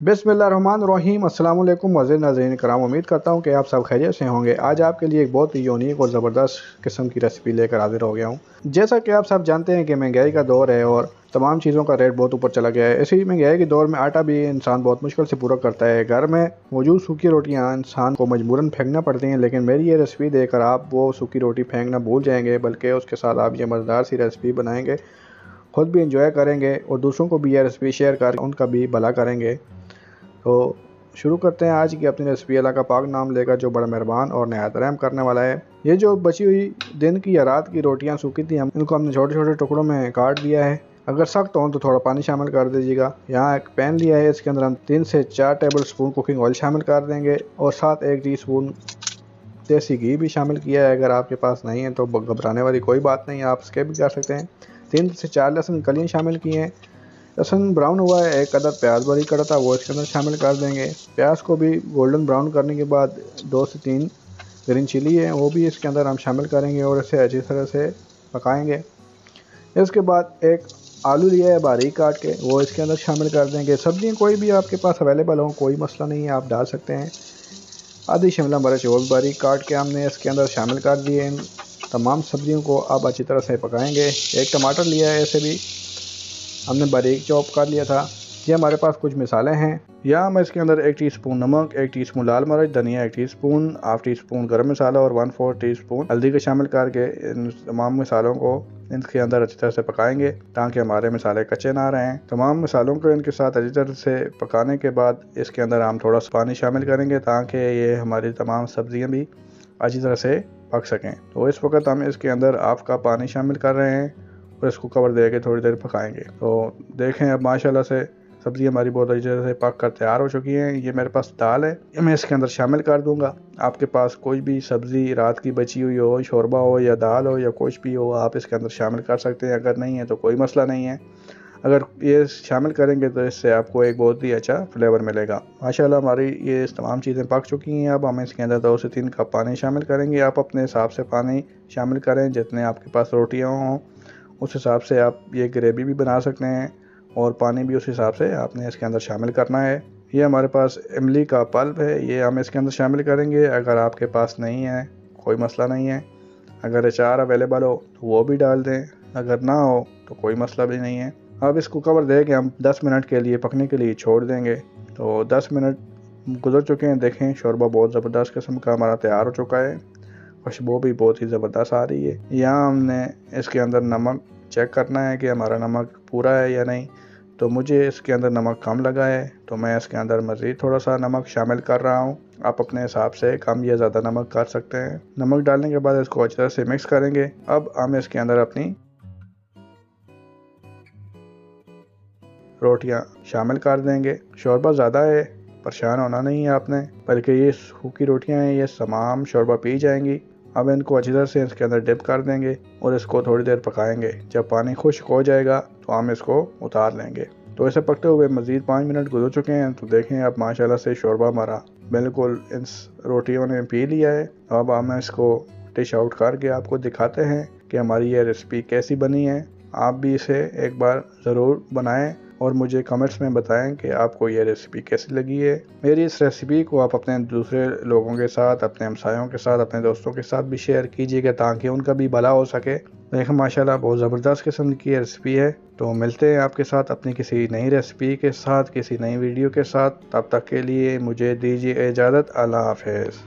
बिस्मिल्लाहिर्रहमानिर्रहीम अस्सलाम वालेकुम मज़ीद नाज़रीन कराम, उम्मीद करता हूँ कि आप सब खैरियत से होंगे। आज आपके लिए एक बहुत ही यूनिक और ज़बरदस्त किस्म की रेसिपी लेकर हाजिर हो गया हूँ। जैसा कि आप सब जानते हैं कि महंगाई का दौर है और तमाम चीज़ों का रेट बहुत ऊपर चला गया है। इसी महंगाई के दौर में आटा भी इंसान बहुत मुश्किल से पूरा करता है। घर में मौजूद सूखी रोटियाँ इंसान को मजबूरन फेंकना पड़ती हैं, लेकिन मेरी ये रेसिपी देखकर आप वो सूखी रोटी फेंकना भूल जाएंगे, बल्कि उसके साथ आप ये मज़ेदार सी रेसिपी बनाएंगे, खुद भी इंजॉय करेंगे और दूसरों को भी यह रेसिपी शेयर कर उनका भी भला करेंगे। तो शुरू करते हैं आज की अपनी रेसिपी। अल्लाह का पाक नाम लेकर जो बड़ा मेहरबान और नहायत रहम करने वाला है। ये जो बची हुई दिन की या रात की रोटियां सूखी थी, इनको हमने छोटे छोटे टुकड़ों में काट दिया है। अगर सख्त हो तो थोड़ा पानी शामिल कर दीजिएगा। यहाँ एक पैन लिया है, इसके अंदर हम 3 से 4 टेबल स्पून कुकिंग ऑयल शामिल कर देंगे और साथ 1 टीस्पून देसी घी भी शामिल किया है। अगर आपके पास नहीं है तो घबराने वाली कोई बात नहीं, आप स्किप भी कर सकते हैं। 3 से 4 लहसुन कलियाँ शामिल की हैं। लहसुन ब्राउन हुआ है, 1 अदद प्याज बारीक कटा था वो इसके अंदर शामिल कर देंगे। प्याज को भी गोल्डन ब्राउन करने के बाद 2 से 3 ग्रीन चिली है वो भी इसके अंदर हम शामिल करेंगे और इसे अच्छी तरह से पकाएंगे। इसके बाद एक आलू लिया है बारीक काट के, वो इसके अंदर शामिल कर देंगे। सब्जियां कोई भी आपके पास अवेलेबल हो, कोई मसला नहीं है, आप डाल सकते हैं। आधी शिमला मिर्च वो भी बारीक काट के हमने इसके अंदर शामिल कर दिए। इन तमाम सब्जियों को अब अच्छी तरह से पकाएंगे। एक टमाटर लिया है, ऐसे भी हमने बारीक चॉप कर लिया था। ये हमारे पास कुछ मिसालें हैं। यहाँ मैं इसके अंदर 1 टीस्पून नमक, 1 टीस्पून लाल मिर्च, धनिया 1 टीस्पून, हाफ टीस्पून गरम मसाला और 1/4 टीस्पून हल्दी को शामिल करके इन तमाम मसालों को इनके अंदर अच्छी तरह से पकाएंगे ताकि हमारे मसाले कच्चे ना रहें। तमाम मसालों को इनके साथ अच्छी तरह से पकाने के बाद इसके अंदर हम थोड़ा सा पानी शामिल करेंगे ताकि ये हमारी तमाम सब्जियाँ भी अच्छी तरह से पक सकें। तो इस वक्त हम इसके अंदर हाफ कप पानी शामिल कर रहे हैं और इसको कवर दे के थोड़ी देर पकाएंगे। तो देखें अब माशाल्लाह से सब्ज़ी हमारी बहुत अच्छी तरह से पक कर तैयार हो चुकी है। ये मेरे पास दाल है, ये मैं इसके अंदर शामिल कर दूंगा। आपके पास कोई भी सब्ज़ी रात की बची हुई हो, शोरबा हो या दाल हो या कुछ भी हो, आप इसके अंदर शामिल कर सकते हैं। अगर नहीं है तो कोई मसला नहीं है। अगर ये शामिल करेंगे तो इससे आपको एक बहुत ही अच्छा फ्लेवर मिलेगा। माशाल्लाह हमारी ये तमाम चीज़ें पक चुकी हैं। अब हम इसके अंदर 2 से 3 कप पानी शामिल करेंगे। आप अपने हिसाब से पानी शामिल करें, जितने आपके पास रोटियाँ हों उस हिसाब से आप ये ग्रेवी भी बना सकते हैं और पानी भी उस हिसाब से आपने इसके अंदर शामिल करना है। ये हमारे पास इमली का पल्प है, ये हम इसके अंदर शामिल करेंगे। अगर आपके पास नहीं है कोई मसला नहीं है। अगर अचार अवेलेबल हो तो वो भी डाल दें, अगर ना हो तो कोई मसला भी नहीं है। अब इसको कवर दे के हम 10 मिनट के लिए पकने के लिए छोड़ देंगे। तो 10 मिनट गुजर चुके हैं। देखें शोरबा बहुत ज़बरदस्त किस्म का हमारा तैयार हो चुका है। खुशबू भी बहुत ही ज़बरदस्त आ रही है। यहाँ हमने इसके अंदर नमक चेक करना है कि हमारा नमक पूरा है या नहीं। तो मुझे इसके अंदर नमक कम लगा है तो मैं इसके अंदर मज़ीद थोड़ा सा नमक शामिल कर रहा हूँ। आप अपने हिसाब से कम या ज़्यादा नमक कर सकते हैं। नमक डालने के बाद इसको अच्छी तरह से मिक्स करेंगे। अब हम इसके अंदर अपनी रोटियां शामिल कर देंगे। शोरबा ज़्यादा है, परेशान होना नहीं है आपने, बल्कि ये सूखी रोटियां हैं, ये तमाम शोरबा पी जाएंगी। अब इनको अच्छी तरह से इसके अंदर डिप कर देंगे और इसको थोड़ी देर पकाएंगे। जब पानी खुश्क हो जाएगा तो हम इसको उतार लेंगे। तो इसे पकते हुए मज़ीद 5 मिनट गुजर चुके हैं। तो देखें अब माशाल्लाह से शोरबा हमारा बिल्कुल इन रोटियों ने पी लिया है। अब हम इसको डिश आउट करके आपको दिखाते हैं कि हमारी ये रेसिपी कैसी बनी है। आप भी इसे एक बार ज़रूर बनाएं और मुझे कमेंट्स में बताएं कि आपको ये रेसिपी कैसी लगी है। मेरी इस रेसिपी को आप अपने दूसरे लोगों के साथ, अपने हमसायों के साथ, अपने दोस्तों के साथ भी शेयर कीजिएगा ताकि उनका भी भला हो सके। देखें माशाल्लाह बहुत ज़बरदस्त किस्म की रेसिपी है। तो मिलते हैं आपके साथ अपनी किसी नई रेसिपी के साथ, किसी नई वीडियो के साथ। तब तक के लिए मुझे दीजिए इजाज़त। अल्लाह हाफ़िज़।